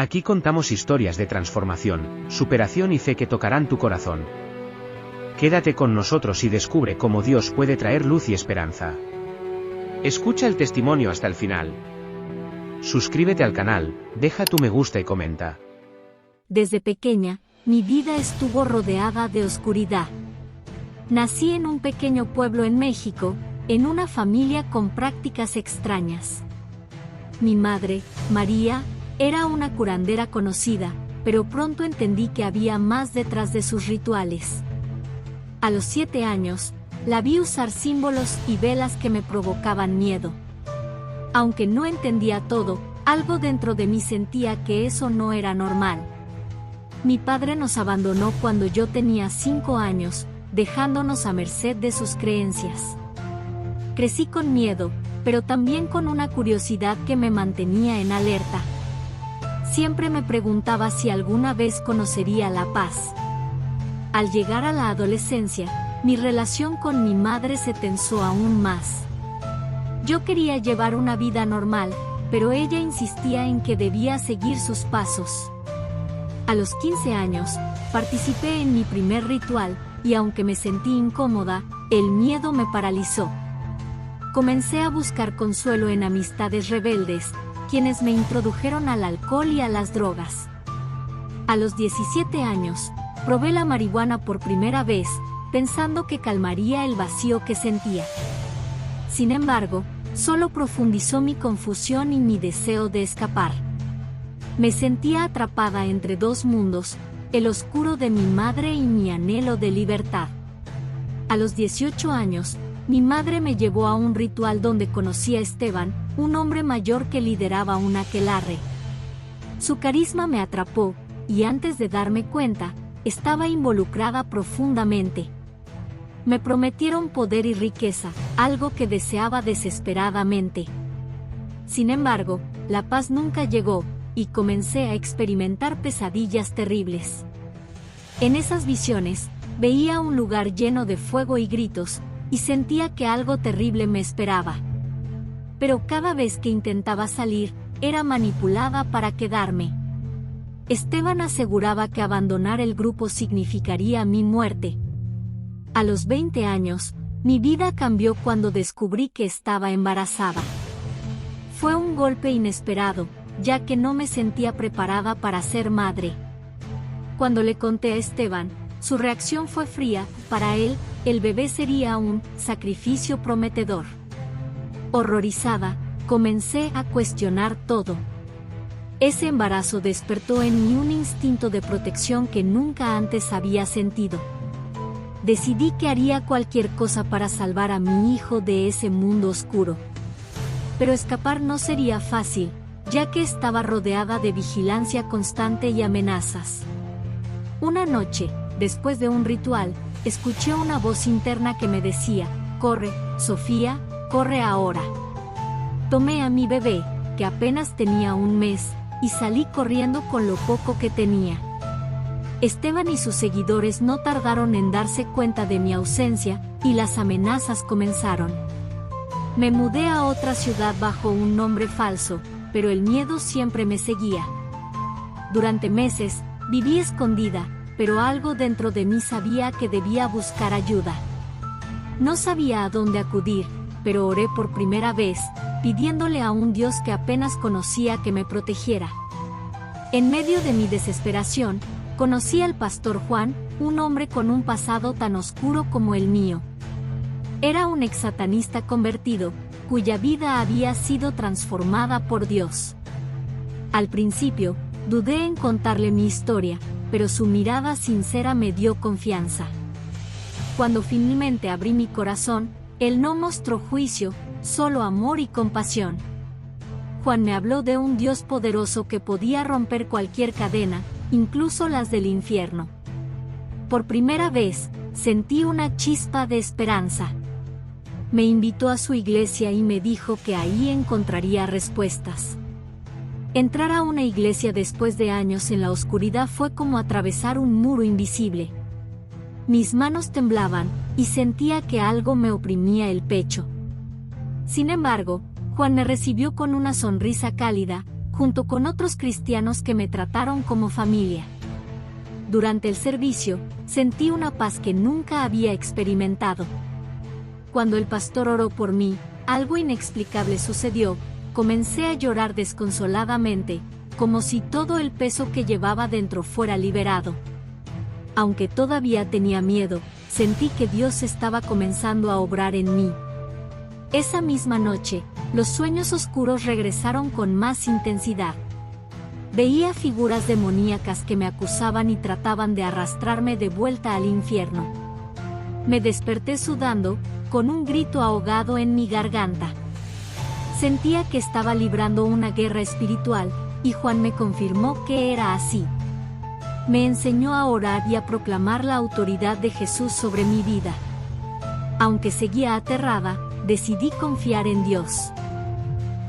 Aquí contamos historias de transformación, superación y fe que tocarán tu corazón. Quédate con nosotros y descubre cómo Dios puede traer luz y esperanza. Escucha el testimonio hasta el final. Suscríbete al canal, deja tu me gusta y comenta. Desde pequeña, mi vida estuvo rodeada de oscuridad. Nací en un pequeño pueblo en México, en una familia con prácticas extrañas. Mi madre, María, era una curandera conocida, pero pronto entendí que había más detrás de sus rituales. A los 7 años, la vi usar símbolos y velas que me provocaban miedo. Aunque no entendía todo, algo dentro de mí sentía que eso no era normal. Mi padre nos abandonó cuando yo tenía 5 años, dejándonos a merced de sus creencias. Crecí con miedo, pero también con una curiosidad que me mantenía en alerta. Siempre me preguntaba si alguna vez conocería la paz. Al llegar a la adolescencia, mi relación con mi madre se tensó aún más. Yo quería llevar una vida normal, pero ella insistía en que debía seguir sus pasos. A los 15 años, participé en mi primer ritual, y aunque me sentí incómoda, el miedo me paralizó. Comencé a buscar consuelo en amistades rebeldes, quienes me introdujeron al alcohol y a las drogas. A los 17 años, probé la marihuana por primera vez, pensando que calmaría el vacío que sentía. Sin embargo, solo profundizó mi confusión y mi deseo de escapar. Me sentía atrapada entre dos mundos, el oscuro de mi madre y mi anhelo de libertad. A los 18 años, mi madre me llevó a un ritual donde conocí a Esteban, un hombre mayor que lideraba un aquelarre. Su carisma me atrapó, y antes de darme cuenta, estaba involucrada profundamente. Me prometieron poder y riqueza, algo que deseaba desesperadamente. Sin embargo, la paz nunca llegó, y comencé a experimentar pesadillas terribles. En esas visiones, veía un lugar lleno de fuego y gritos, y sentía que algo terrible me esperaba. Pero cada vez que intentaba salir, era manipulada para quedarme. Esteban aseguraba que abandonar el grupo significaría mi muerte. A los 20 años, mi vida cambió cuando descubrí que estaba embarazada. Fue un golpe inesperado, ya que no me sentía preparada para ser madre. Cuando le conté a Esteban, su reacción fue fría. Para él, el bebé sería un sacrificio prometedor. Horrorizada, comencé a cuestionar todo. Ese embarazo despertó en mí un instinto de protección que nunca antes había sentido. Decidí que haría cualquier cosa para salvar a mi hijo de ese mundo oscuro. Pero escapar no sería fácil, ya que estaba rodeada de vigilancia constante y amenazas. Una noche, después de un ritual, escuché una voz interna que me decía: «Corre, Sofía, corre ahora». Tomé a mi bebé, que apenas tenía 1 mes, y salí corriendo con lo poco que tenía. Esteban y sus seguidores no tardaron en darse cuenta de mi ausencia, y las amenazas comenzaron. Me mudé a otra ciudad bajo un nombre falso, pero el miedo siempre me seguía. Durante meses, viví escondida, pero algo dentro de mí sabía que debía buscar ayuda. No sabía a dónde acudir, pero oré por primera vez, pidiéndole a un Dios que apenas conocía que me protegiera. En medio de mi desesperación, conocí al pastor Juan, un hombre con un pasado tan oscuro como el mío. Era un ex-satanista convertido, cuya vida había sido transformada por Dios. Al principio, dudé en contarle mi historia, pero su mirada sincera me dio confianza. Cuando finalmente abrí mi corazón, él no mostró juicio, solo amor y compasión. Juan me habló de un Dios poderoso que podía romper cualquier cadena, incluso las del infierno. Por primera vez, sentí una chispa de esperanza. Me invitó a su iglesia y me dijo que ahí encontraría respuestas. Entrar a una iglesia después de años en la oscuridad fue como atravesar un muro invisible. Mis manos temblaban, y sentía que algo me oprimía el pecho. Sin embargo, Juan me recibió con una sonrisa cálida, junto con otros cristianos que me trataron como familia. Durante el servicio, sentí una paz que nunca había experimentado. Cuando el pastor oró por mí, algo inexplicable sucedió. Comencé a llorar desconsoladamente, como si todo el peso que llevaba dentro fuera liberado. Aunque todavía tenía miedo, sentí que Dios estaba comenzando a obrar en mí. Esa misma noche, los sueños oscuros regresaron con más intensidad. Veía figuras demoníacas que me acusaban y trataban de arrastrarme de vuelta al infierno. Me desperté sudando, con un grito ahogado en mi garganta. Sentía que estaba librando una guerra espiritual, y Juan me confirmó que era así. Me enseñó a orar y a proclamar la autoridad de Jesús sobre mi vida. Aunque seguía aterrada, decidí confiar en Dios.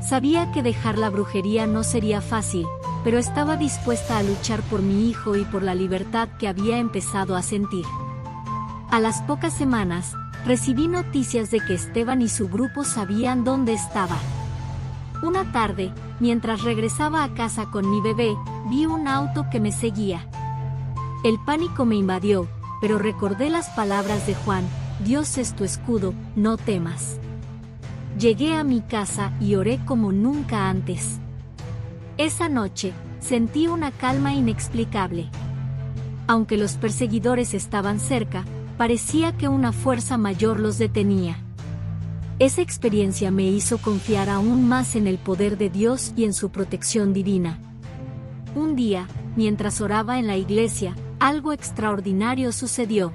Sabía que dejar la brujería no sería fácil, pero estaba dispuesta a luchar por mi hijo y por la libertad que había empezado a sentir. A las pocas semanas, recibí noticias de que Esteban y su grupo sabían dónde estaba. Una tarde, mientras regresaba a casa con mi bebé, vi un auto que me seguía. El pánico me invadió, pero recordé las palabras de Juan: Dios es tu escudo, no temas. Llegué a mi casa y oré como nunca antes. Esa noche, sentí una calma inexplicable. Aunque los perseguidores estaban cerca, parecía que una fuerza mayor los detenía. Esa experiencia me hizo confiar aún más en el poder de Dios y en su protección divina. Un día, mientras oraba en la iglesia, algo extraordinario sucedió.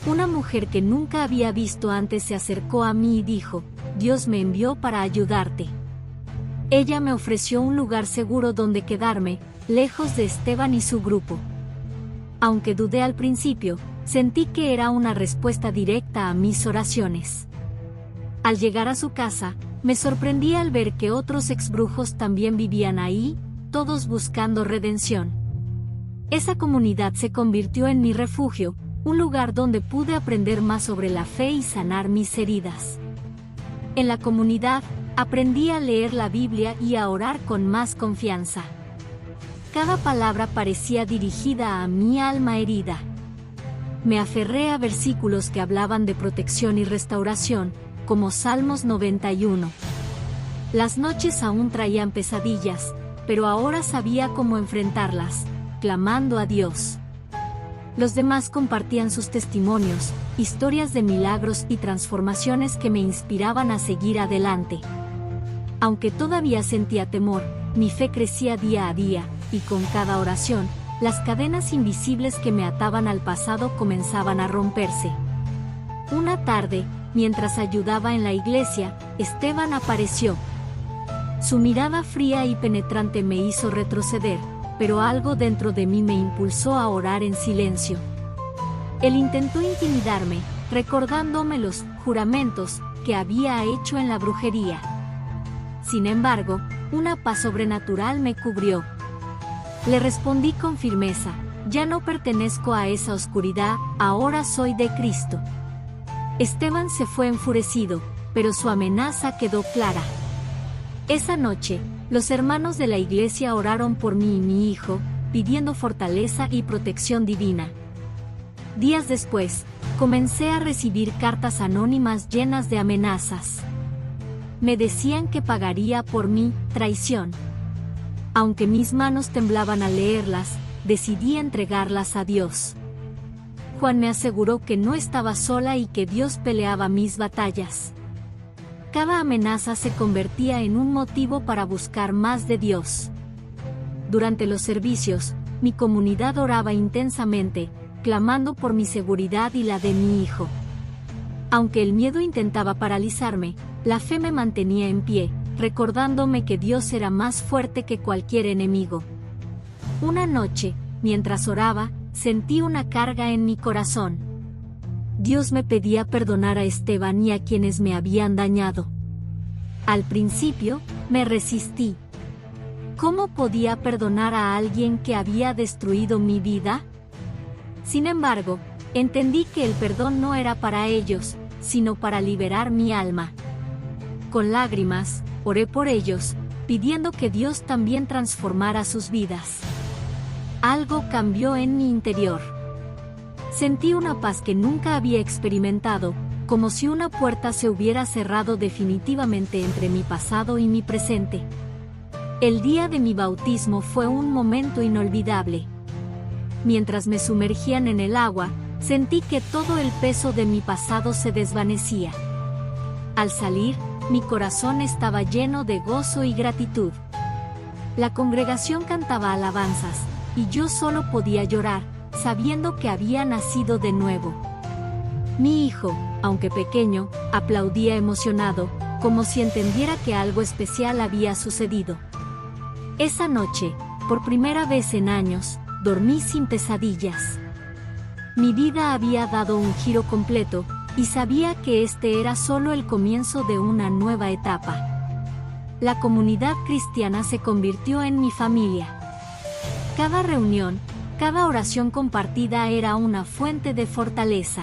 Una mujer que nunca había visto antes se acercó a mí y dijo: Dios me envió para ayudarte. Ella me ofreció un lugar seguro donde quedarme, lejos de Esteban y su grupo. Aunque dudé al principio, sentí que era una respuesta directa a mis oraciones. Al llegar a su casa, me sorprendí al ver que otros exbrujos también vivían ahí, todos buscando redención. Esa comunidad se convirtió en mi refugio, un lugar donde pude aprender más sobre la fe y sanar mis heridas. En la comunidad, aprendí a leer la Biblia y a orar con más confianza. Cada palabra parecía dirigida a mi alma herida. Me aferré a versículos que hablaban de protección y restauración, como Salmos 91. Las noches aún traían pesadillas, pero ahora sabía cómo enfrentarlas, clamando a Dios. Los demás compartían sus testimonios, historias de milagros y transformaciones que me inspiraban a seguir adelante. Aunque todavía sentía temor, mi fe crecía día a día, y con cada oración, las cadenas invisibles que me ataban al pasado comenzaban a romperse. Una tarde, mientras ayudaba en la iglesia, Esteban apareció. Su mirada fría y penetrante me hizo retroceder, pero algo dentro de mí me impulsó a orar en silencio. Él intentó intimidarme, recordándome los juramentos que había hecho en la brujería. Sin embargo, una paz sobrenatural me cubrió. Le respondí con firmeza: ya no pertenezco a esa oscuridad, ahora soy de Cristo. Esteban se fue enfurecido, pero su amenaza quedó clara. Esa noche, los hermanos de la iglesia oraron por mí y mi hijo, pidiendo fortaleza y protección divina. Días después, comencé a recibir cartas anónimas llenas de amenazas. Me decían que pagaría por mi traición. Aunque mis manos temblaban al leerlas, decidí entregarlas a Dios. Juan me aseguró que no estaba sola y que Dios peleaba mis batallas. Cada amenaza se convertía en un motivo para buscar más de Dios. Durante los servicios, mi comunidad oraba intensamente, clamando por mi seguridad y la de mi hijo. Aunque el miedo intentaba paralizarme, la fe me mantenía en pie, recordándome que Dios era más fuerte que cualquier enemigo. Una noche, mientras oraba, sentí una carga en mi corazón. Dios me pedía perdonar a Esteban y a quienes me habían dañado. Al principio, me resistí. ¿Cómo podía perdonar a alguien que había destruido mi vida? Sin embargo, entendí que el perdón no era para ellos, sino para liberar mi alma. Con lágrimas, oré por ellos, pidiendo que Dios también transformara sus vidas. Algo cambió en mi interior. Sentí una paz que nunca había experimentado, como si una puerta se hubiera cerrado definitivamente entre mi pasado y mi presente. El día de mi bautismo fue un momento inolvidable. Mientras me sumergían en el agua, sentí que todo el peso de mi pasado se desvanecía. Al salir, mi corazón estaba lleno de gozo y gratitud. La congregación cantaba alabanzas, y yo solo podía llorar, sabiendo que había nacido de nuevo. Mi hijo, aunque pequeño, aplaudía emocionado, como si entendiera que algo especial había sucedido. Esa noche, por primera vez en años, dormí sin pesadillas. Mi vida había dado un giro completo, y sabía que este era solo el comienzo de una nueva etapa. La comunidad cristiana se convirtió en mi familia. Cada reunión, cada oración compartida era una fuente de fortaleza.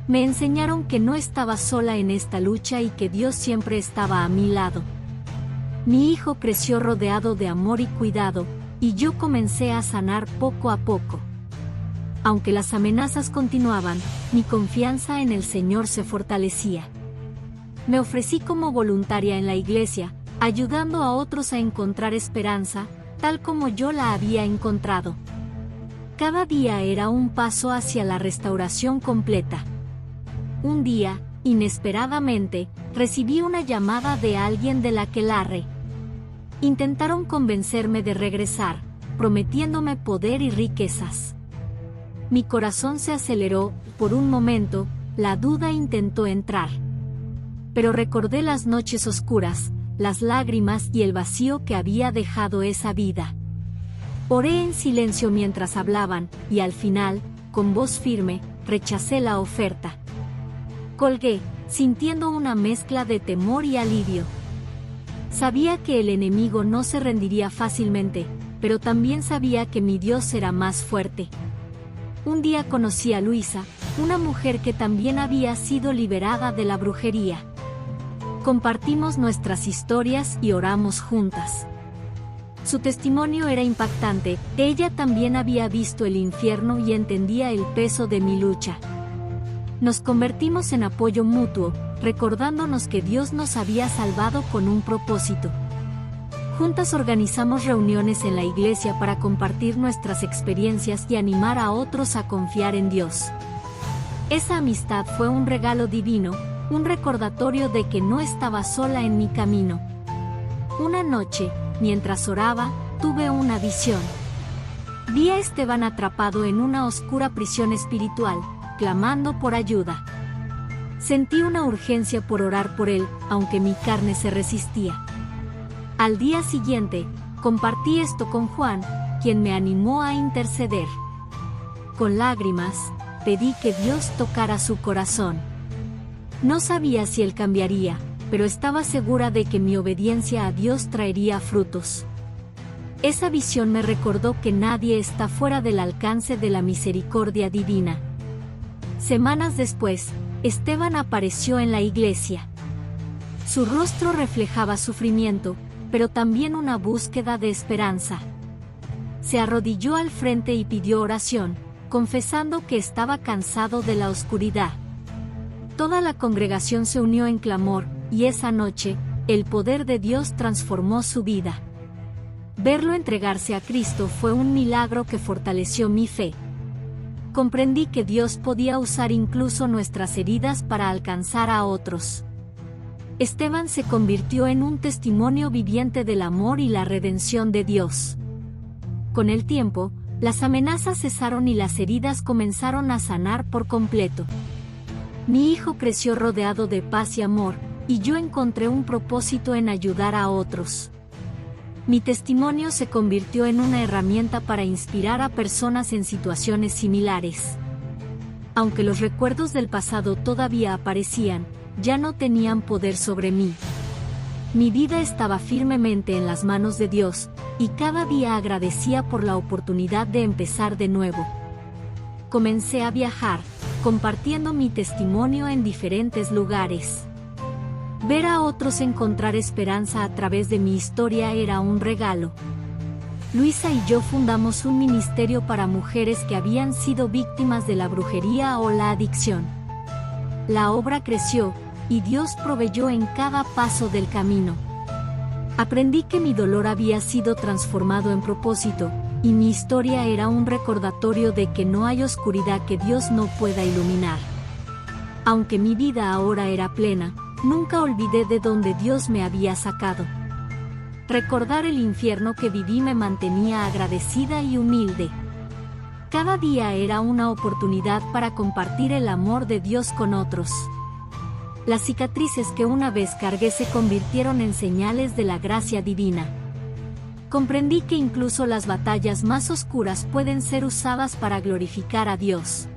Me enseñaron que no estaba sola en esta lucha y que Dios siempre estaba a mi lado. Mi hijo creció rodeado de amor y cuidado, y yo comencé a sanar poco a poco. Aunque las amenazas continuaban, mi confianza en el Señor se fortalecía. Me ofrecí como voluntaria en la iglesia, ayudando a otros a encontrar esperanza, tal como yo la había encontrado. Cada día era un paso hacia la restauración completa. Un día, inesperadamente, recibí una llamada de alguien de la Aquelarre. Intentaron convencerme de regresar, prometiéndome poder y riquezas. Mi corazón se aceleró, por un momento, la duda intentó entrar. Pero recordé las noches oscuras, las lágrimas y el vacío que había dejado esa vida. Oré en silencio mientras hablaban, y al final, con voz firme, rechacé la oferta. Colgué, sintiendo una mezcla de temor y alivio. Sabía que el enemigo no se rendiría fácilmente, pero también sabía que mi Dios era más fuerte. Un día conocí a Luisa, una mujer que también había sido liberada de la brujería. Compartimos nuestras historias y oramos juntas. Su testimonio era impactante, ella también había visto el infierno y entendía el peso de mi lucha. Nos convertimos en apoyo mutuo, recordándonos que Dios nos había salvado con un propósito. Juntas organizamos reuniones en la iglesia para compartir nuestras experiencias y animar a otros a confiar en Dios. Esa amistad fue un regalo divino, un recordatorio de que no estaba sola en mi camino. Una noche, mientras oraba, tuve una visión. Vi a Esteban atrapado en una oscura prisión espiritual, clamando por ayuda. Sentí una urgencia por orar por él, aunque mi carne se resistía. Al día siguiente, compartí esto con Juan, quien me animó a interceder. Con lágrimas, pedí que Dios tocara su corazón. No sabía si él cambiaría, pero estaba segura de que mi obediencia a Dios traería frutos. Esa visión me recordó que nadie está fuera del alcance de la misericordia divina. Semanas después, Esteban apareció en la iglesia. Su rostro reflejaba sufrimiento, pero también una búsqueda de esperanza. Se arrodilló al frente y pidió oración, confesando que estaba cansado de la oscuridad. Toda la congregación se unió en clamor, y esa noche, el poder de Dios transformó su vida. Verlo entregarse a Cristo fue un milagro que fortaleció mi fe. Comprendí que Dios podía usar incluso nuestras heridas para alcanzar a otros. Esteban se convirtió en un testimonio viviente del amor y la redención de Dios. Con el tiempo, las amenazas cesaron y las heridas comenzaron a sanar por completo. Mi hijo creció rodeado de paz y amor, y yo encontré un propósito en ayudar a otros. Mi testimonio se convirtió en una herramienta para inspirar a personas en situaciones similares. Aunque los recuerdos del pasado todavía aparecían, ya no tenían poder sobre mí. Mi vida estaba firmemente en las manos de Dios, y cada día agradecía por la oportunidad de empezar de nuevo. Comencé a viajar, compartiendo mi testimonio en diferentes lugares. Ver a otros encontrar esperanza a través de mi historia era un regalo. Luisa y yo fundamos un ministerio para mujeres que habían sido víctimas de la brujería o la adicción. La obra creció, y Dios proveyó en cada paso del camino. Aprendí que mi dolor había sido transformado en propósito, y mi historia era un recordatorio de que no hay oscuridad que Dios no pueda iluminar. Aunque mi vida ahora era plena, nunca olvidé de dónde Dios me había sacado. Recordar el infierno que viví me mantenía agradecida y humilde. Cada día era una oportunidad para compartir el amor de Dios con otros. Las cicatrices que una vez cargué se convirtieron en señales de la gracia divina. Comprendí que incluso las batallas más oscuras pueden ser usadas para glorificar a Dios.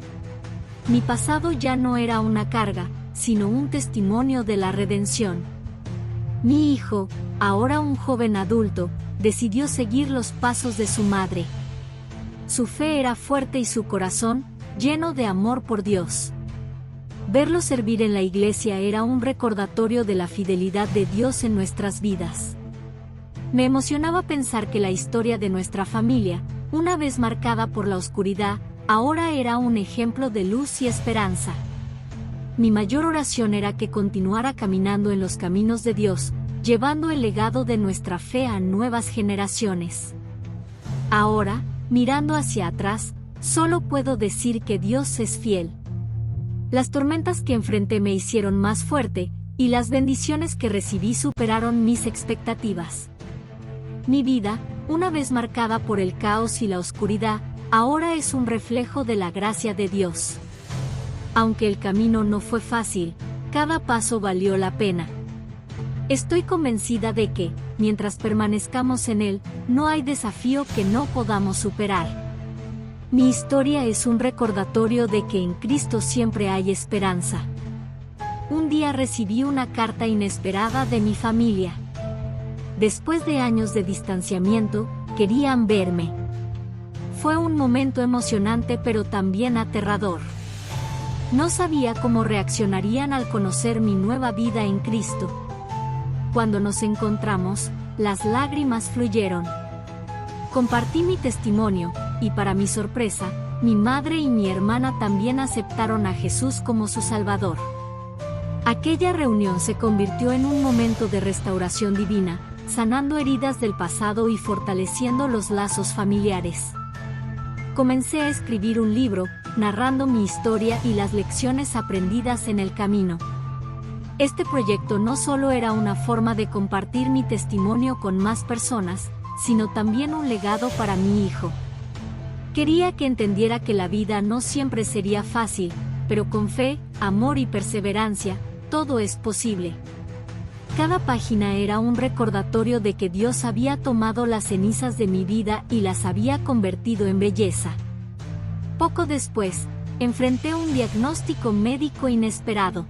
Mi pasado ya no era una carga, sino un testimonio de la redención. Mi hijo, ahora un joven adulto, decidió seguir los pasos de su madre. Su fe era fuerte y su corazón, lleno de amor por Dios. Verlo servir en la iglesia era un recordatorio de la fidelidad de Dios en nuestras vidas. Me emocionaba pensar que la historia de nuestra familia, una vez marcada por la oscuridad, ahora era un ejemplo de luz y esperanza. Mi mayor oración era que continuara caminando en los caminos de Dios, llevando el legado de nuestra fe a nuevas generaciones. Ahora, mirando hacia atrás, solo puedo decir que Dios es fiel. Las tormentas que enfrenté me hicieron más fuerte, y las bendiciones que recibí superaron mis expectativas. Mi vida, una vez marcada por el caos y la oscuridad, ahora es un reflejo de la gracia de Dios. Aunque el camino no fue fácil, cada paso valió la pena. Estoy convencida de que, mientras permanezcamos en Él, no hay desafío que no podamos superar. Mi historia es un recordatorio de que en Cristo siempre hay esperanza. Un día recibí una carta inesperada de mi familia. Después de años de distanciamiento, querían verme. Fue un momento emocionante pero también aterrador. No sabía cómo reaccionarían al conocer mi nueva vida en Cristo. Cuando nos encontramos, las lágrimas fluyeron. Compartí mi testimonio, y para mi sorpresa, mi madre y mi hermana también aceptaron a Jesús como su Salvador. Aquella reunión se convirtió en un momento de restauración divina, sanando heridas del pasado y fortaleciendo los lazos familiares. Comencé a escribir un libro, narrando mi historia y las lecciones aprendidas en el camino. Este proyecto no solo era una forma de compartir mi testimonio con más personas, sino también un legado para mi hijo. Quería que entendiera que la vida no siempre sería fácil, pero con fe, amor y perseverancia, todo es posible. Cada página era un recordatorio de que Dios había tomado las cenizas de mi vida y las había convertido en belleza. Poco después, enfrenté un diagnóstico médico inesperado.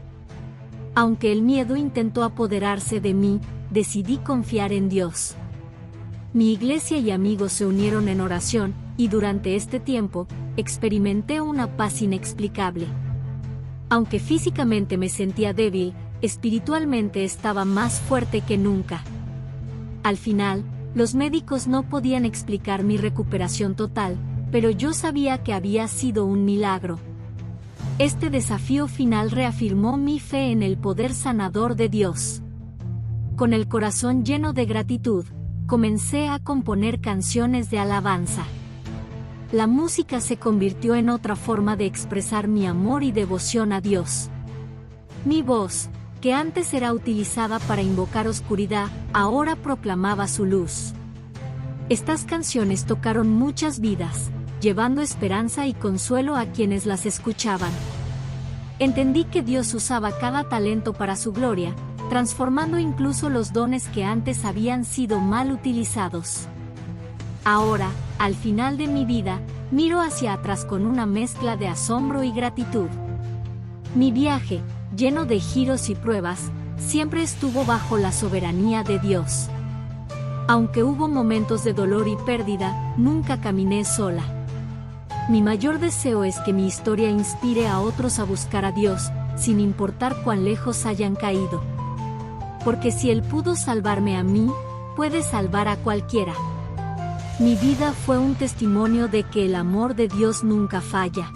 Aunque el miedo intentó apoderarse de mí, decidí confiar en Dios. Mi iglesia y amigos se unieron en oración, y durante este tiempo, experimenté una paz inexplicable. Aunque físicamente me sentía débil, espiritualmente estaba más fuerte que nunca. Al final, los médicos no podían explicar mi recuperación total, pero yo sabía que había sido un milagro. Este desafío final reafirmó mi fe en el poder sanador de Dios. Con el corazón lleno de gratitud, comencé a componer canciones de alabanza. La música se convirtió en otra forma de expresar mi amor y devoción a Dios. Mi voz, que antes era utilizada para invocar oscuridad, ahora proclamaba su luz. Estas canciones tocaron muchas vidas, llevando esperanza y consuelo a quienes las escuchaban. Entendí que Dios usaba cada talento para su gloria, transformando incluso los dones que antes habían sido mal utilizados. Ahora, al final de mi vida, miro hacia atrás con una mezcla de asombro y gratitud. Mi viaje, lleno de giros y pruebas, siempre estuvo bajo la soberanía de Dios. Aunque hubo momentos de dolor y pérdida, nunca caminé sola. Mi mayor deseo es que mi historia inspire a otros a buscar a Dios, sin importar cuán lejos hayan caído. porque si Él pudo salvarme a mí, puede salvar a cualquiera. Mi vida fue un testimonio de que el amor de Dios nunca falla.